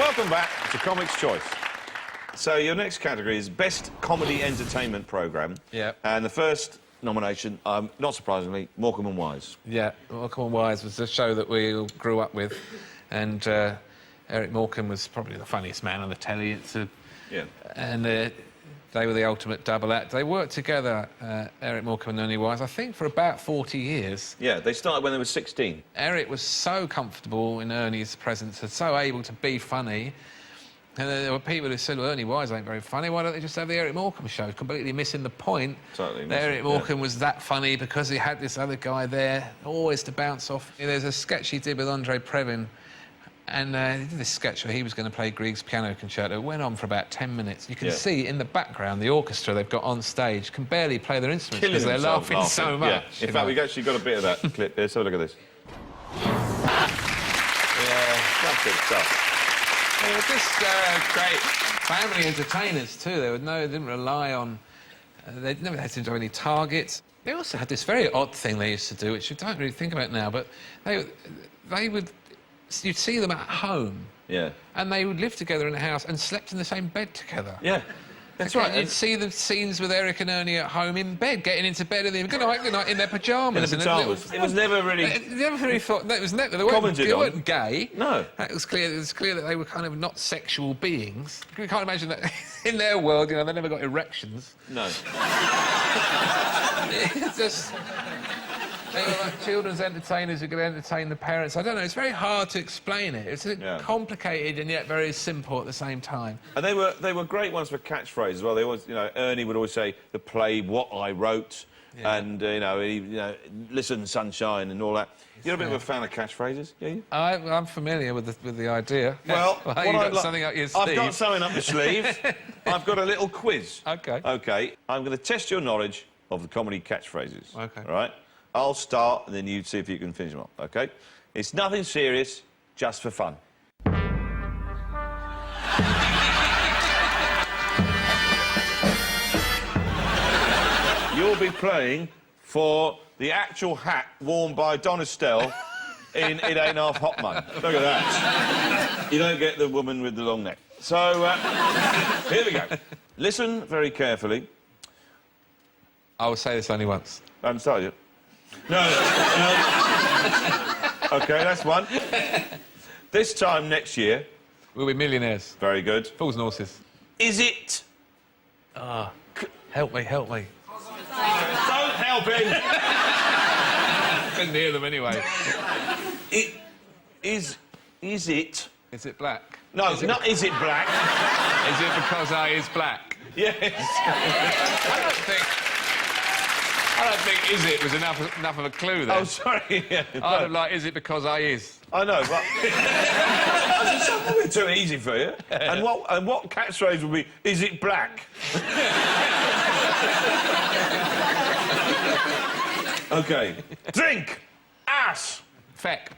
Welcome back to Comics Choice. So your next category is Best Comedy Entertainment Programme. Yeah. And the first nomination, not surprisingly, Morecambe and Wise. Yeah, Morecambe and Wise was the show that we all grew up with, and Eric Morecambe was probably the funniest man on the telly. And they were the ultimate double act. They worked together, Eric Morecambe and Ernie Wise, I think for about 40 years. Yeah, they started when they were 16. Eric was so comfortable in Ernie's presence and so able to be funny. And there were people who said, well, Ernie Wise ain't very funny, why don't they just have the Eric Morecambe show? Completely missing the point. Totally missing, Eric Morecambe was that funny because he had this other guy there, always to bounce off. There's a sketch he did with Andre Previn, and he did this sketch where he was going to play Grieg's piano concerto. It went on for about 10 minutes. You can see in the background the orchestra they've got on stage can barely play their instruments because they're laughing so much. Yeah. In fact, we've actually got a bit of that clip here, so look at this. Yeah, that's good stuff. They were just great family entertainers too. They didn't rely on. They never had to do any targets. They also had this very odd thing they used to do, which you don't really think about now, but they would. You'd see them at home. Yeah. And they would live together in a house and slept in the same bed together. Yeah. That's right. You'd see the scenes with Eric and Ernie at home in bed, getting into bed with them. Good night, in their pyjamas. In their pyjamas. It was never really... They never really thought... They weren't gay. No. It was clear that they were kind of not sexual beings. You can't imagine that in their world, you know, they never got erections. No. It's just... They were like children's entertainers who could entertain the parents. I don't know, it's very hard to explain it. It's complicated and yet very simple at the same time. And they were great ones for catchphrases as well. They always, you know, Ernie would always say, the play, what I wrote, and, listen, sunshine, and all that. You're a bit of a fan of catchphrases, yeah? I'm familiar with the idea. Well, you've got something up your sleeve. I've got something up my sleeve. I've got a little quiz. OK. OK, I'm going to test your knowledge of the comedy catchphrases. OK. All right? I'll start, and then you see if you can finish them off, OK? It's nothing serious, just for fun. You'll be playing for the actual hat worn by Don Estelle in It Ain't Half Hot Mug. Look at that. You don't get the woman with the long neck. So, here we go. Listen very carefully. I will say this only once. I haven't started yet. No. OK, that's one. This time next year... We'll be millionaires. Very good. Fools and horses. Is it... Help me. Don't help him! Couldn't hear them anyway. Is it... Is it black? No, not is it black. Is it because I is black? Yes. I don't think is it was enough of a clue there. Oh, sorry. Yeah, I'd have like, is it because I is? I know, but... It's probably too easy for you. And what catchphrase would be, is it black? OK. Drink. Ass. Feck.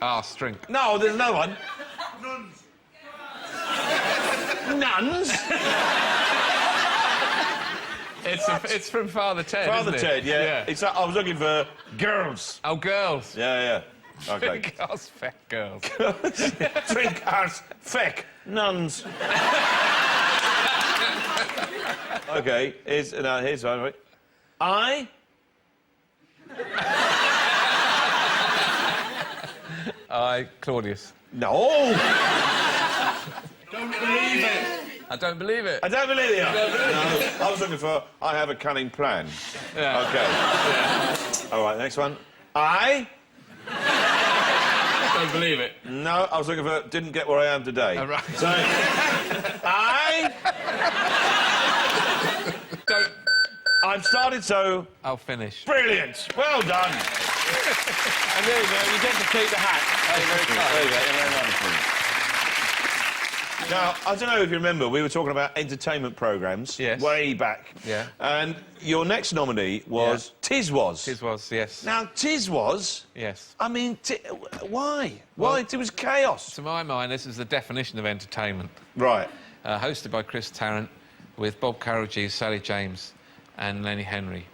Arse, drink. No, there's no one. Nuns? It's from Father Ted, Father isn't it? Ted, yeah. It's, I was looking for girls. Oh, girls. Yeah. OK. Girls, feck, girls. Drink, ass, feck, nuns. OK, here's one, right? I, Claudius. No! Don't believe it. I don't believe it. I don't believe you. No, I was looking for, I have a cunning plan. Yeah. OK. Yeah. All right, next one. I don't believe it. No, I was looking for, didn't get where I am today. Oh, right. So, I've started, so... I'll finish. Brilliant. Well done. And there you go, you get to keep the hat. Very kind. There you go, you're very wonderful. Now, I don't know if you remember, we were talking about entertainment programmes way back. Yeah. And your next nominee was Tiswas. Tiswas, yes. Now, Tiswas... Yes. I mean, why? Why? It was chaos. To my mind, this is the definition of entertainment. Right. Hosted by Chris Tarrant, with Bob Carroll, Sally James and Lenny Henry.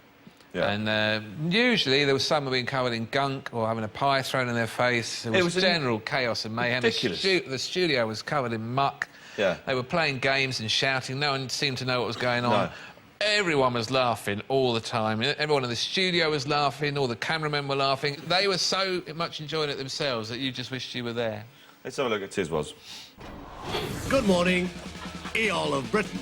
Yeah. And usually there was someone being covered in gunk or having a pie thrown in their face. It was general chaos and mayhem. Ridiculous. The studio was covered in muck. Yeah. They were playing games and shouting. No one seemed to know what was going on. No. Everyone was laughing all the time. Everyone in the studio was laughing. All the cameramen were laughing. They were so much enjoying it themselves that you just wished you were there. Let's have a look at Tiswas. Good morning, Earl of Britain.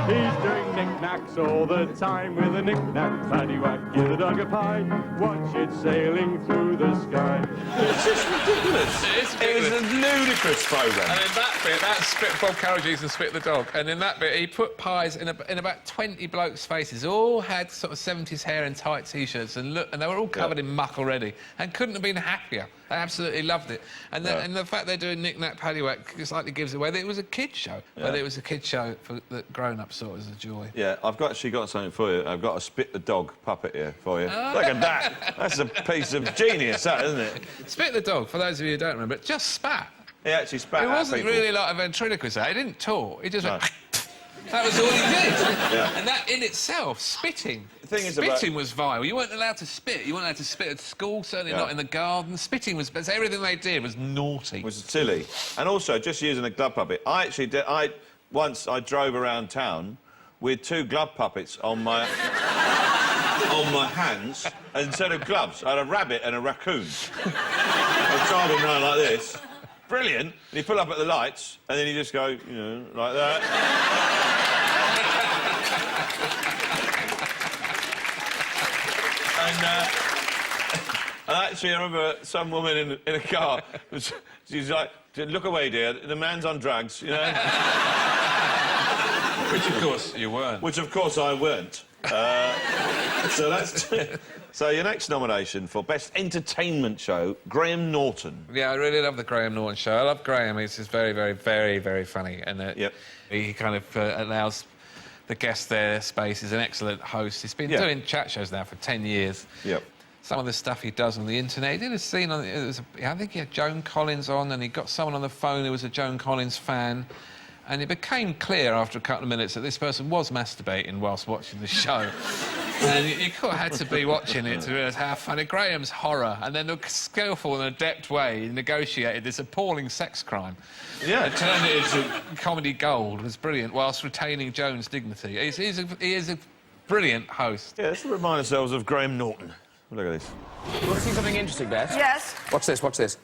He's doing knick-knacks all the time with a knick-knack, paddywhack, give the dog a pie, watch it sailing through the sky. It's just ridiculous. It was a ludicrous programme. And in that bit, that's Spit Bob Carriages and Spit the Dog. And in that bit, he put pies in about 20 blokes' faces. All had sort of 70s hair and tight T-shirts, and they were all covered in muck already, and couldn't have been happier. They absolutely loved it. And the fact they're doing knick-knack paddywhack slightly gives away that it was a kid's show, but it was a kid's show for the grown-ups saw it as a joy. Yeah, I've actually got something for you. I've got a Spit the Dog puppet here for you. Look at that. That's a piece of genius, that, isn't it? Spit the Dog, for those of you who don't remember, it just spat. He actually spat It at wasn't people. really like a ventriloquist. He didn't talk. He just went... That was all he did. Yeah. And that in itself, spitting. The thing is Spitting was vile. You weren't allowed to spit. You weren't allowed to spit at school, certainly not in the garden. Spitting was... Everything they did was naughty. It was silly. And also, just using a glove puppet, I actually did... Once I drove around town with 2 glove puppets on my... on my hands. And instead of gloves, I had a rabbit and a raccoon. I was driving around like this. Brilliant. And you pull up at the lights, and then you just go, you know, like that. And actually, I remember some woman in a car, she's like, look away, dear, the man's on drugs, you know? Which, of course, you weren't. Which, of course, I weren't. So that's... So your next nomination for Best Entertainment Show, Graham Norton. Yeah, I really love the Graham Norton show. I love Graham. He's just very, very, very, very funny. And he kind of allows the guests their space. He's an excellent host. He's been doing chat shows now for 10 years. Yep. Some of the stuff he does on the internet. He did a scene on... I think he had Joan Collins on, and he got someone on the phone who was a Joan Collins fan. And it became clear after a couple of minutes that this person was masturbating whilst watching the show. And you kind of had to be watching it to realise how funny. Graham's horror, and then the skillful and adept way he negotiated this appalling sex crime. Yeah. And turned it into comedy gold was brilliant, whilst retaining Joan's dignity. He is a brilliant host. Yeah, let's remind ourselves of Graham Norton. Look at this. You want to see something interesting, Beth? Yes. Watch this, watch this.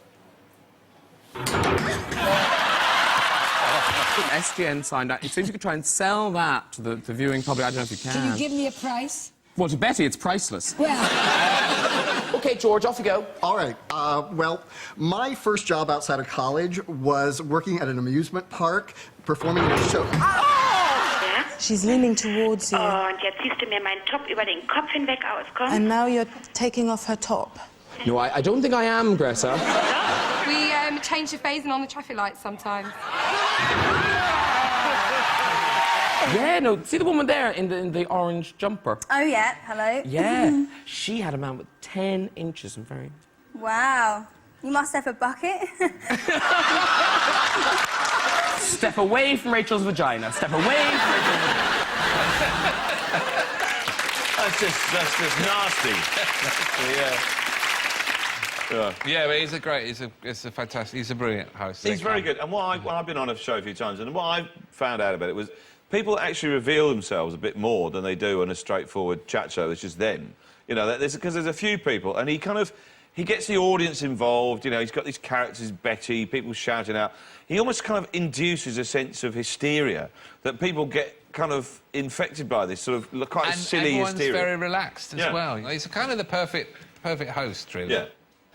SGN signed out. It seems you could try and sell that to the viewing public. I don't know if you can. Can you give me a price? Well, to Betty, it's priceless. Well... OK, George, off you go. All right. Well, my first job outside of college was working at an amusement park, performing in a show. Ja? She's leaning towards you. Und jetzt ziehst du mir meinen Top über den Kopf hinweg aus, komm. And now you're taking off her top. No, I don't think I am, Greta. We change the phasing on the traffic lights sometimes. Yeah, no, see the woman there in the orange jumper? Oh, yeah. Hello. Yeah. She had a man with 10 inches and very... Wow. You must have a bucket. Step away from Rachel's vagina. Step away from Rachel's vagina. That's just nasty. Yeah, but he's a fantastic... He's a brilliant host. He's very good. And I've been on a show a few times, and what I found out about it was people actually reveal themselves a bit more than they do on a straightforward chat show. It's just them. You know, because there's a few people, and he gets the audience involved. You know, he's got these characters, Betty, people shouting out. He almost kind of induces a sense of hysteria that people get kind of infected by this sort of quite silly everyone's hysteria. very relaxed as well. He's kind of the perfect host, really. Yeah.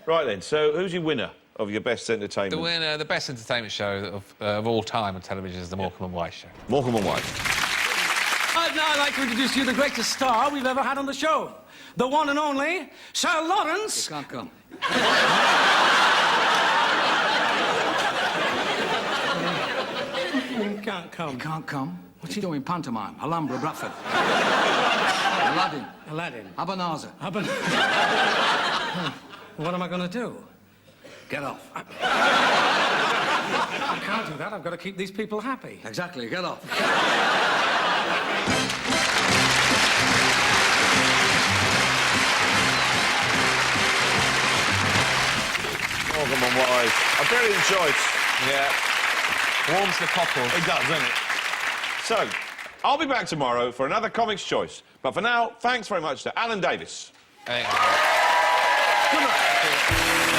Right then, so who's your winner of your best entertainment? The winner, the best entertainment show of all time on television is the Morecambe and White Show. Morecambe and White. I'd now like to introduce you to the greatest star we've ever had on the show. The one and only Sir Lawrence... You can't come. You can't come. You can't come? What's he doing? Pantomime? Alhambra, Bradford. Aladdin. Aladdin. Abanazar. What am I going to do? Get off. I can't do that. I've got to keep these people happy. Exactly, get off. Morgan and Wise. A brilliant choice. Yeah. Warms the cockle. It does, doesn't it? So, I'll be back tomorrow for another Comics Choice. But for now, thanks very much to Alan Davies. Hey. Good night.